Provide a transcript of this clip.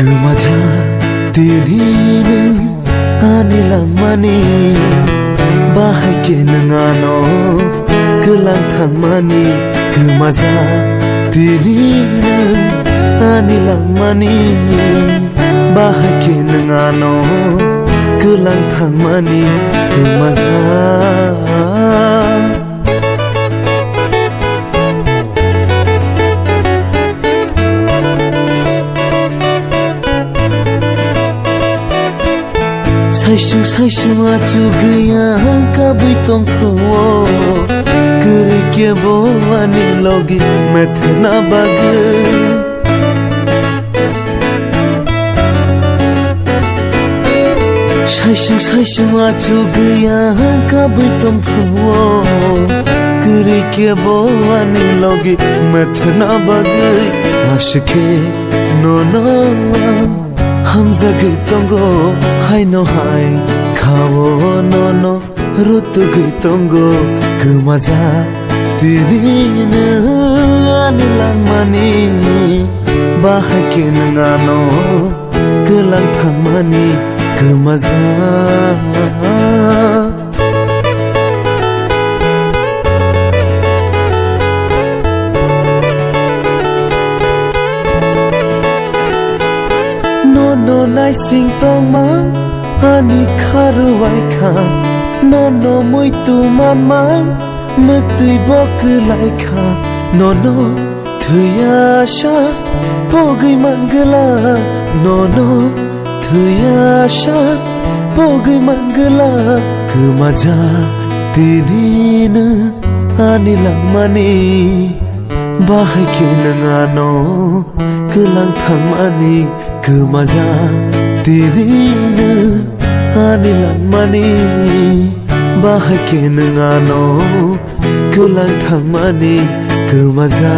그마저 들리는 아니랑만이 바하게는 않어 그랑탕만이 그마저 들리는 아니랑만이 바하게는 않어 그랑탕만이 그마저 사이슝 아주 그냥 까불던 거 그렇게 보아니 로기 메테나 바그 사이슝 아주 그냥 까불던 거 그렇게 보아니 로기 메테나 바그 아쉽게 너너 Hamza gitongo hai no hai kawo no rutu gitongo kemaza dinina anilang mani bahakin ngano kelang thang mani kemaza No nai sing tong ma ani kharu wai kha no moi tu man man mak tui bok lai kha no thuya sha pogai mangala no thuya sha pogai mangala kemaja tinina ani lang mani bahai kenangano kelang thang mani kemaza dirina anilang mani bahakin ngano kelang thang mani kemaza